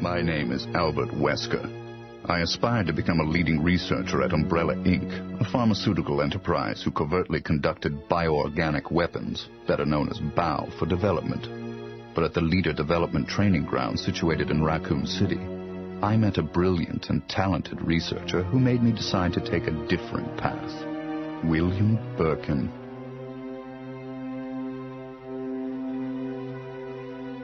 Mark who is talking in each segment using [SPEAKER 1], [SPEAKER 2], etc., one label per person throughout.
[SPEAKER 1] My name is Albert Wesker. I aspired to become a leading researcher at Umbrella Inc., a pharmaceutical enterprise who covertly conducted bioorganic weapons, better known as BOW, for development. But at the Leader Development Training Ground situated in Raccoon City, I met a brilliant and talented researcher who made me decide to take a different path. William Birkin.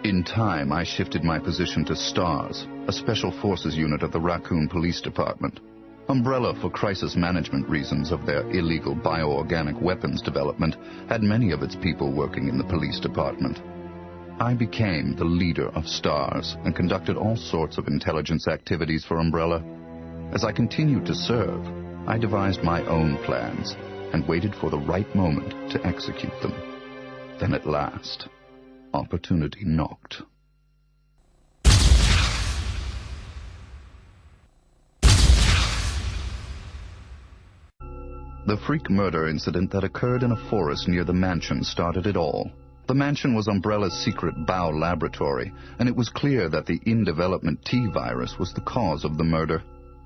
[SPEAKER 1] In time, I shifted my position to STARS, a special forces unit of the Raccoon Police Department. Umbrella, for crisis management reasons of their illegal bioorganic weapons development, had many of its people working in the police department. I became the leader of STARS and conducted all sorts of intelligence activities for Umbrella. As I continued to serve, I devised my own plans and waited for the right moment to execute them. Then at last, opportunity knocked. The freak murder incident that occurred in a forest near the mansion started it all. The mansion was Umbrella's secret BOW laboratory, and it was clear that the in-development T-virus was the cause of the murder.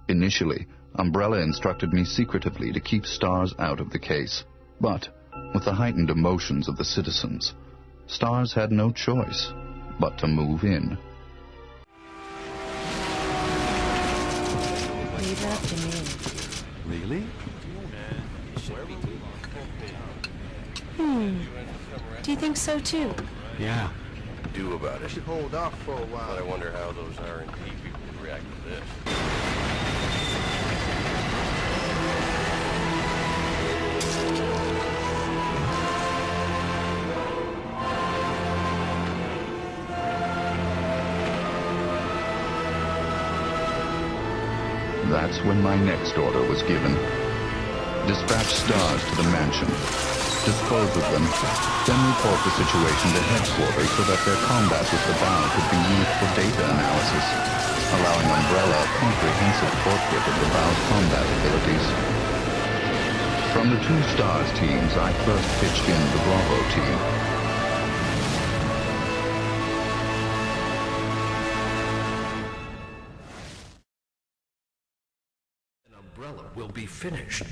[SPEAKER 1] Initially, Umbrella instructed me secretively to keep STARS out of the case. But, with the heightened emotions of the citizens, STARS had no choice but to move in.
[SPEAKER 2] Leave that to me.
[SPEAKER 3] Really?
[SPEAKER 2] Do you think so too?
[SPEAKER 3] Yeah.
[SPEAKER 4] Do about it.
[SPEAKER 5] Should hold off for a while.
[SPEAKER 4] But I wonder how those R&D people would react to this.
[SPEAKER 1] That's when my next order was given. Dispatch STARS to the mansion, dispose of them, then report the situation to headquarters so that their combat with the BOW could be used for data analysis, allowing Umbrella a comprehensive portrait of the BOW's combat abilities. From the two STARS teams, I first pitched in the Bravo team.
[SPEAKER 6] Umbrella will be finished.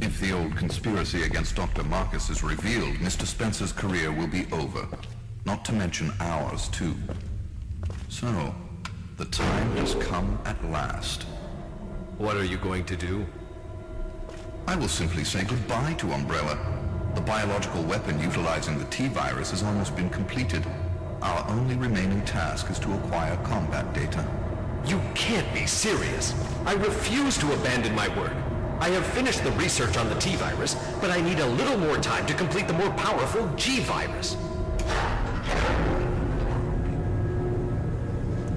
[SPEAKER 7] If the old conspiracy against Dr. Marcus is revealed, Mr. Spencer's career will be over. Not to mention ours, too. So, the time has come at last.
[SPEAKER 6] What are you going to do?
[SPEAKER 7] I will simply say goodbye to Umbrella. The biological weapon utilizing the T-virus has almost been completed. Our only remaining task is to acquire combat data.
[SPEAKER 6] You can't be serious. I refuse to abandon my work. I have finished the research on the T-virus, but I need a little more time to complete the more powerful G-virus.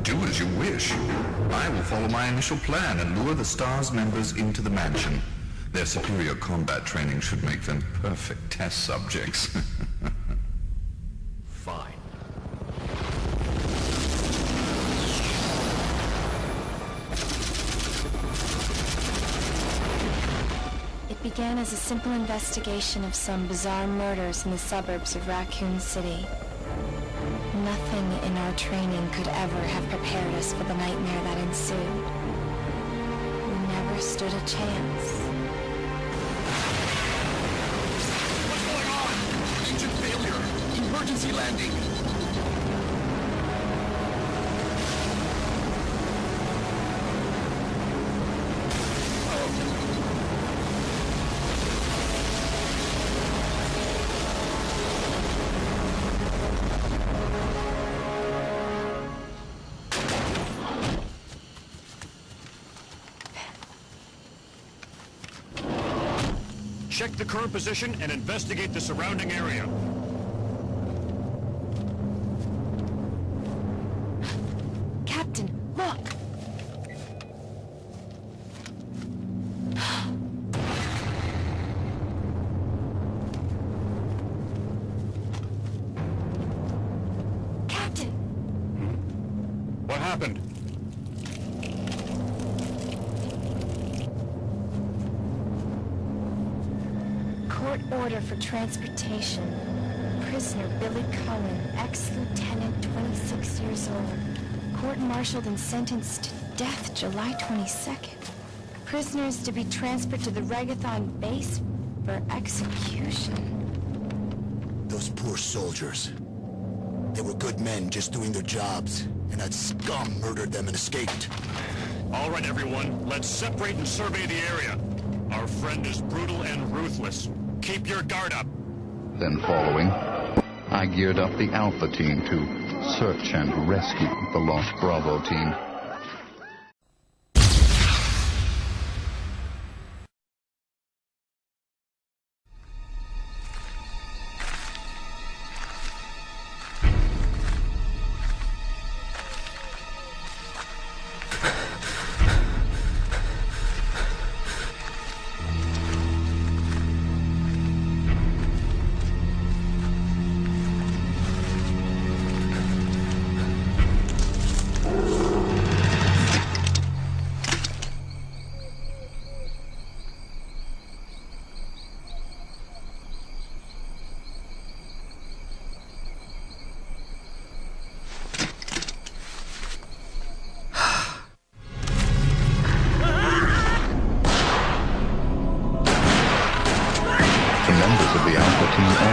[SPEAKER 7] Do as you wish. I will follow my initial plan and lure the STARS members into the mansion. Their superior combat training should make them perfect test subjects.
[SPEAKER 6] Fine.
[SPEAKER 2] It began as a simple investigation of some bizarre murders in the suburbs of Raccoon City. Nothing in our training could ever have prepared us for the nightmare that ensued. We never stood a chance.
[SPEAKER 7] What's going on? Engine failure. Emergency landing.
[SPEAKER 8] Check the current position and investigate the surrounding area.
[SPEAKER 2] Captain, look! Captain!
[SPEAKER 8] What happened?
[SPEAKER 2] Court order for transportation. Prisoner Billy Cullen, ex-lieutenant, 26 years old. court-martialed and sentenced to death July 22nd. Prisoners to be transferred to the Regathon base for execution.
[SPEAKER 3] Those poor soldiers. They were good men just doing their jobs, and that scum murdered them and escaped.
[SPEAKER 8] All right, everyone. Let's separate and survey the area. Our friend is brutal and ruthless. Keep your guard up.
[SPEAKER 1] Then following, I geared up the Alpha team to search and rescue the lost Bravo team.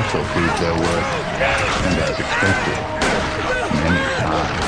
[SPEAKER 1] Also proved their worth, and as expected, many died.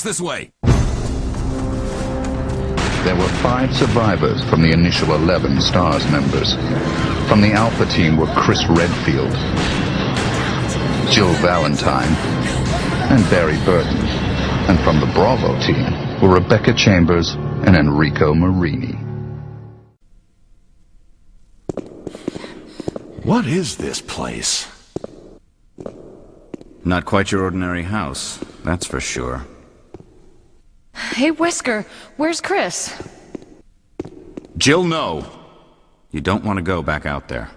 [SPEAKER 6] This way.
[SPEAKER 1] There were 5 survivors from the initial 11 STARS members. From the Alpha team were Chris Redfield, Jill Valentine, and Barry Burton. And from the Bravo team were Rebecca Chambers and Enrico Marini.
[SPEAKER 5] What is this place?
[SPEAKER 9] Not quite your ordinary house, that's for sure.
[SPEAKER 10] Hey, Wesker, where's Chris?
[SPEAKER 9] Jill, no. You don't want to go back out there.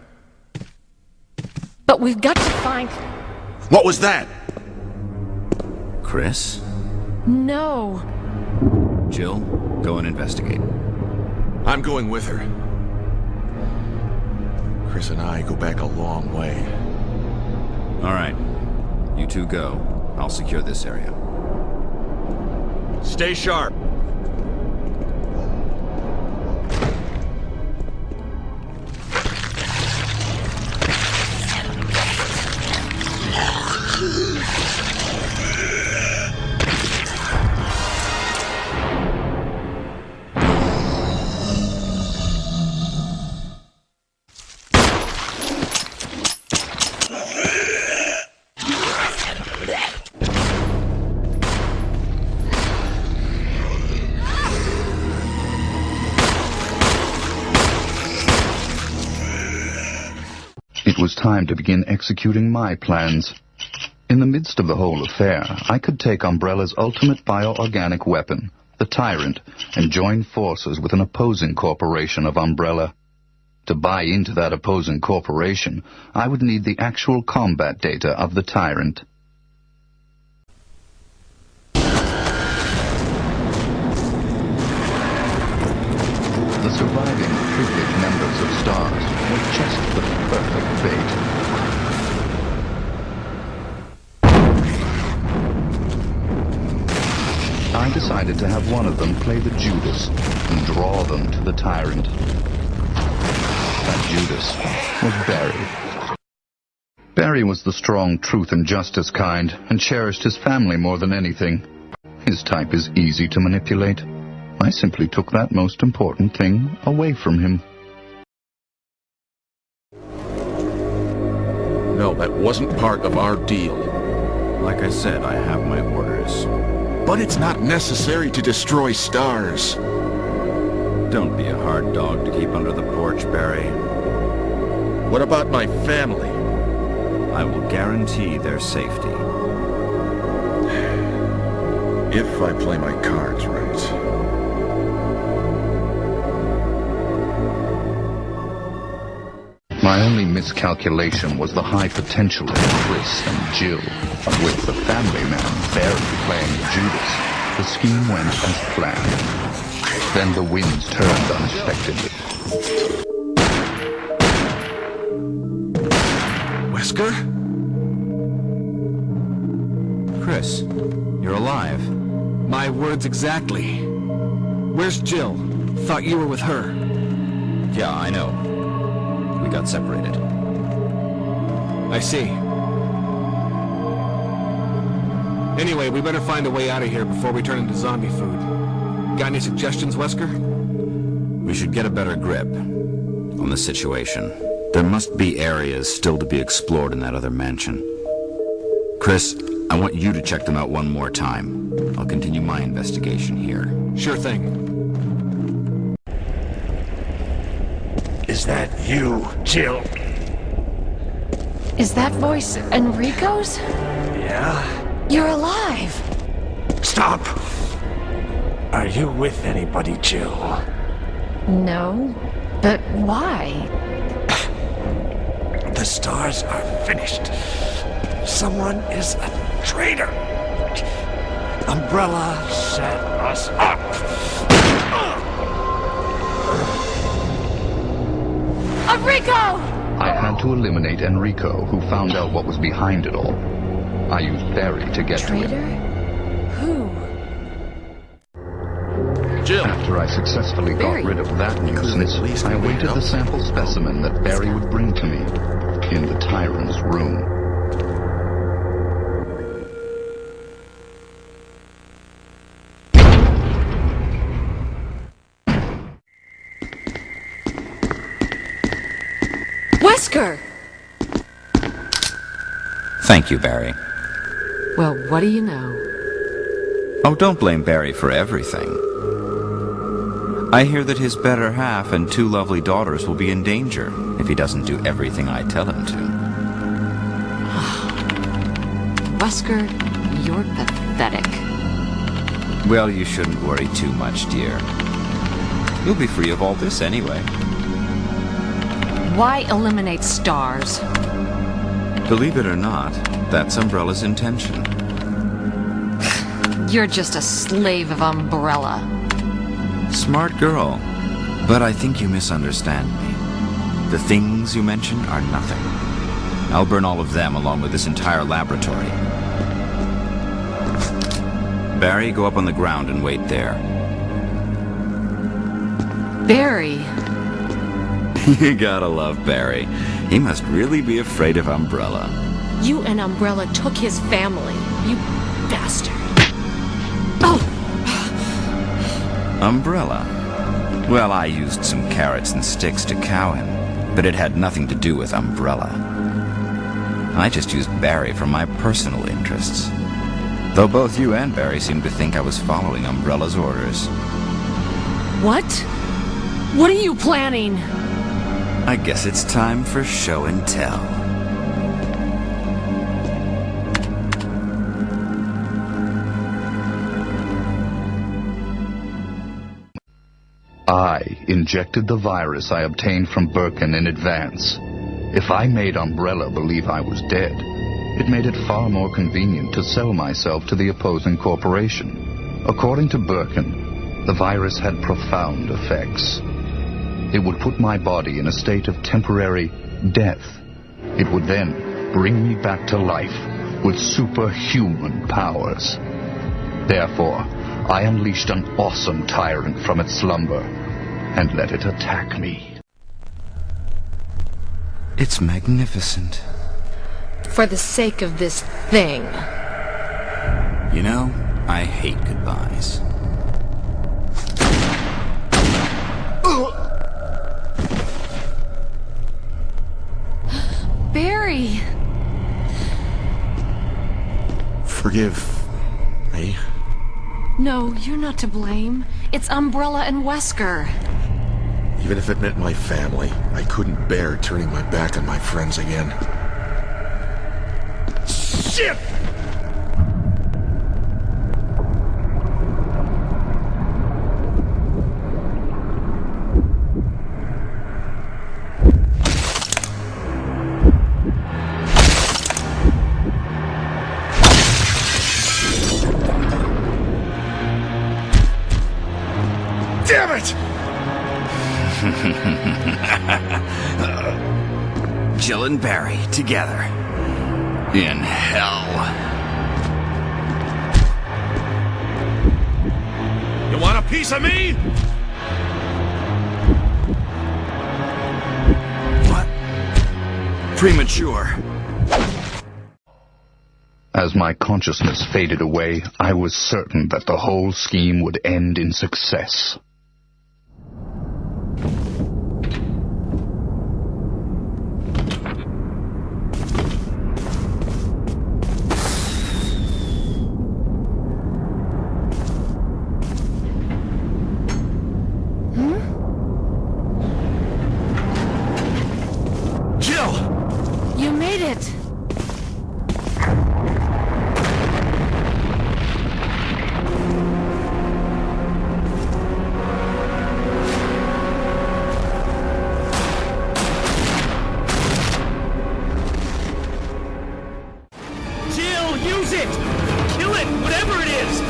[SPEAKER 10] But we've got to find...
[SPEAKER 5] What was that?
[SPEAKER 9] Chris?
[SPEAKER 10] No.
[SPEAKER 9] Jill, go and investigate.
[SPEAKER 5] I'm going with her. Chris and I go back a long way.
[SPEAKER 9] All right. You two go. I'll secure this area.
[SPEAKER 5] Stay sharp.
[SPEAKER 1] It was time to begin executing my plans. In the midst of the whole affair, I could take Umbrella's ultimate bioorganic weapon, the Tyrant, and join forces with an opposing corporation of Umbrella. To buy into that opposing corporation, I would need the actual combat data of the Tyrant. The surviving privileged members of STARS were just the perfect bait. I decided to have one of them play the Judas and draw them to the Tyrant. That Judas was Barry. Barry was the strong truth and justice kind and cherished his family more than anything. His type is easy to manipulate. I simply took that most important thing away from him.
[SPEAKER 5] That wasn't part of our deal.
[SPEAKER 9] Like I said, I have my orders.
[SPEAKER 5] But it's not necessary to destroy stars.
[SPEAKER 9] Don't be a hard dog to keep under the porch, Barry.
[SPEAKER 5] What about my family?
[SPEAKER 9] I will guarantee their safety.
[SPEAKER 5] If I play my cards right.
[SPEAKER 1] My only miscalculation was the high potential of Chris and Jill. With the family man Barry playing Judas, the scheme went as planned. Then the winds turned unexpectedly.
[SPEAKER 5] Wesker?
[SPEAKER 9] Chris, you're alive.
[SPEAKER 11] My words exactly. Where's Jill? Thought you were with her.
[SPEAKER 9] Yeah, I know. We got separated.
[SPEAKER 11] I see. Anyway, we better find a way out of here before we turn into zombie food. Got any suggestions, Wesker?
[SPEAKER 9] We should get a better grip on the situation. There must be areas still to be explored in that other mansion. Chris, I want you to check them out one more time. I'll continue my investigation here.
[SPEAKER 11] Sure thing.
[SPEAKER 12] Is that you, Jill?
[SPEAKER 10] Is that voice Enrico's?
[SPEAKER 12] Yeah?
[SPEAKER 10] You're alive!
[SPEAKER 12] Stop! Are you with anybody, Jill?
[SPEAKER 10] No. But why?
[SPEAKER 12] The stars are finished. Someone is a traitor. Umbrella set us up.
[SPEAKER 10] Enrico!
[SPEAKER 1] I had to eliminate Enrico, who found out what was behind it all. I used Barry to get to him.
[SPEAKER 10] Who?
[SPEAKER 5] Jill.
[SPEAKER 1] After I successfully got rid of that nuisance, I awaited the sample specimen that Barry would bring to me in the Tyrant's room.
[SPEAKER 10] Wesker!
[SPEAKER 9] Thank you, Barry.
[SPEAKER 10] Well, what do you know?
[SPEAKER 9] Oh, don't blame Barry for everything. I hear that his better half and 2 lovely daughters will be in danger if he doesn't do everything I tell him to.
[SPEAKER 10] Wesker, you're pathetic.
[SPEAKER 9] Well, you shouldn't worry too much, dear. You'll be free of all this anyway.
[SPEAKER 10] Why eliminate stars?
[SPEAKER 9] Believe it or not, that's Umbrella's intention.
[SPEAKER 10] You're just a slave of Umbrella.
[SPEAKER 9] Smart girl. But I think you misunderstand me. The things you mention are nothing. I'll burn all of them along with this entire laboratory. Barry, go up on the ground and wait there.
[SPEAKER 10] Barry!
[SPEAKER 9] You gotta love Barry. He must really be afraid of Umbrella.
[SPEAKER 10] You and Umbrella took his family, you bastard. Oh!
[SPEAKER 9] Umbrella? Well, I used some carrots and sticks to cow him, but it had nothing to do with Umbrella. I just used Barry for my personal interests. Though both you and Barry seem to think I was following Umbrella's orders.
[SPEAKER 10] What? What are you planning?
[SPEAKER 9] I guess it's time for show and tell.
[SPEAKER 1] I injected the virus I obtained from Birkin in advance. If I made Umbrella believe I was dead, it made it far more convenient to sell myself to the opposing corporation. According to Birkin, the virus had profound effects. It would put my body in a state of temporary death. It would then bring me back to life with superhuman powers. Therefore, I unleashed an awesome tyrant from its slumber and let it attack me.
[SPEAKER 9] It's magnificent.
[SPEAKER 10] For the sake of this thing.
[SPEAKER 9] You know, I hate goodbyes.
[SPEAKER 10] Barry!
[SPEAKER 5] Forgive me.
[SPEAKER 10] No, you're not to blame. It's Umbrella and Wesker.
[SPEAKER 5] Even if it meant my family, I couldn't bear turning my back on my friends again.
[SPEAKER 8] Shit!
[SPEAKER 5] Damn it!
[SPEAKER 9] Jill and Barry together. In hell.
[SPEAKER 8] You want a piece of me?
[SPEAKER 9] What? Premature.
[SPEAKER 1] As my consciousness faded away, I was certain that the whole scheme would end in success.
[SPEAKER 10] You made it!
[SPEAKER 6] Jill, use it! Kill it, whatever it is!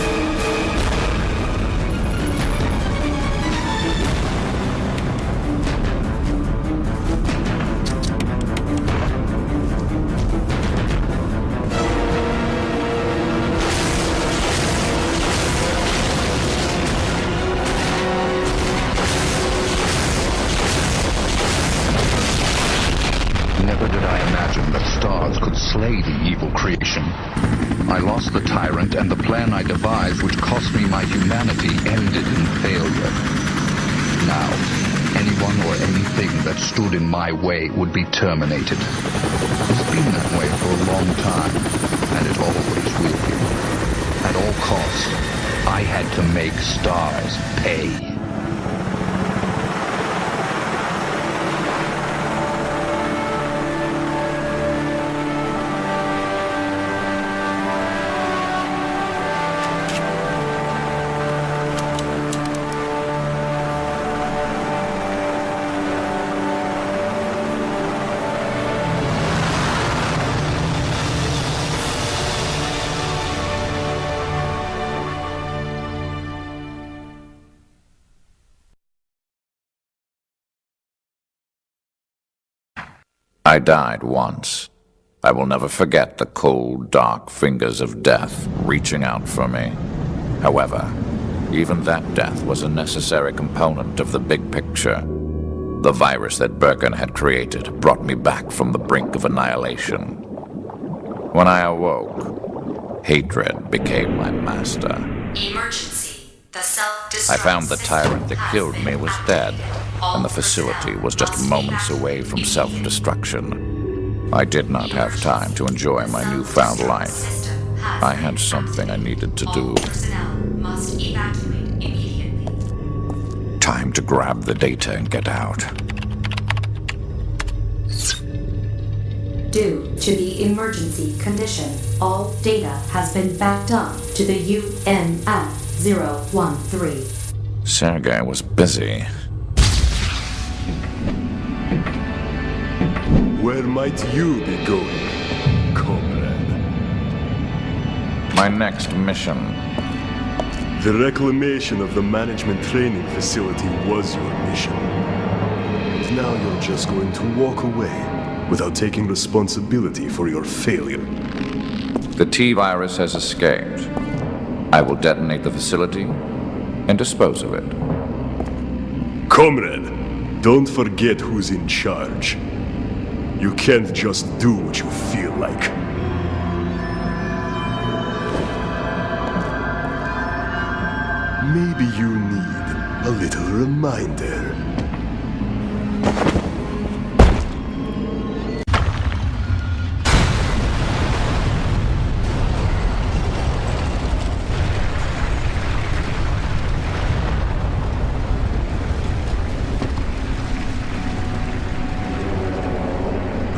[SPEAKER 1] Never did I imagine that stars could slay the evil creation. I lost the tyrant, and the plan I devised, which cost me my humanity, ended in failure. Now, anyone or anything that stood in my way would be terminated. It's been that way for a long time, and it always will be. At all costs, I had to make stars pay.
[SPEAKER 13] I died once. I will never forget the cold, dark fingers of death reaching out for me. However, even that death was a necessary component of the big picture. The virus that Birkin had created brought me back from the brink of annihilation. When I awoke, hatred became my master.
[SPEAKER 14] Emergency. The self-destruct
[SPEAKER 13] I found the tyrant that killed me was dead, and the facility was just moments away from self-destruction. I did not have time to enjoy my newfound life. I had something I needed to do.
[SPEAKER 14] Must evacuate immediately.
[SPEAKER 13] Time to grab the data and get out.
[SPEAKER 14] Due to the emergency condition, all data has been backed up to the UNF-013.
[SPEAKER 13] Sergei was busy.
[SPEAKER 15] Where might you be going, comrade?
[SPEAKER 13] My next mission.
[SPEAKER 15] The reclamation of the management training facility was your mission. And now you're just going to walk away without taking responsibility for your failure.
[SPEAKER 13] The T-virus has escaped. I will detonate the facility and dispose of it.
[SPEAKER 15] Comrade, don't forget who's in charge. You can't just do what you feel like. Maybe you need a little reminder.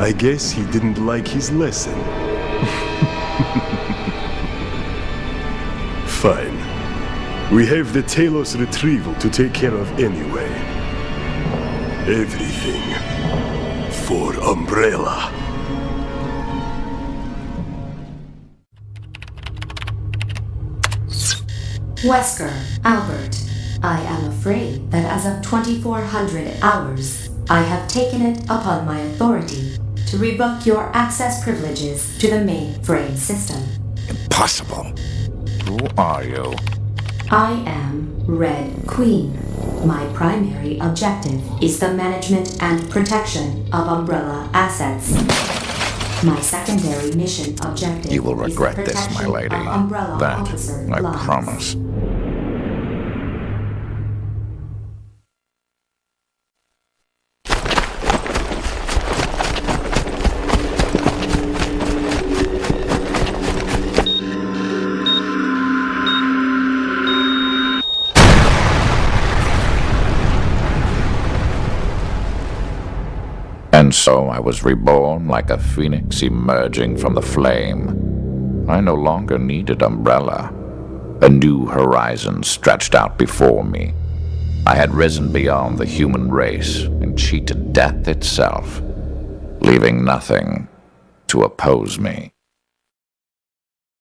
[SPEAKER 15] I guess he didn't like his lesson. Fine. We have the Talos retrieval to take care of anyway. Everything for Umbrella.
[SPEAKER 14] Wesker, Albert, I am afraid that as of 2400 hours, I have taken it upon my authority to revoke your access privileges to the mainframe system.
[SPEAKER 13] Impossible. Who are you?
[SPEAKER 14] I am Red Queen. My primary objective is the management and protection of Umbrella assets. My secondary mission objective
[SPEAKER 13] You will regret
[SPEAKER 14] is the
[SPEAKER 13] this, my
[SPEAKER 14] protection
[SPEAKER 13] lady.
[SPEAKER 14] of Umbrella
[SPEAKER 13] That
[SPEAKER 14] officer
[SPEAKER 13] I
[SPEAKER 14] lives.
[SPEAKER 13] promise. And so I was reborn like a phoenix emerging from the flame. I no longer needed Umbrella. A new horizon stretched out before me. I had risen beyond the human race and cheated death itself, leaving nothing to oppose me.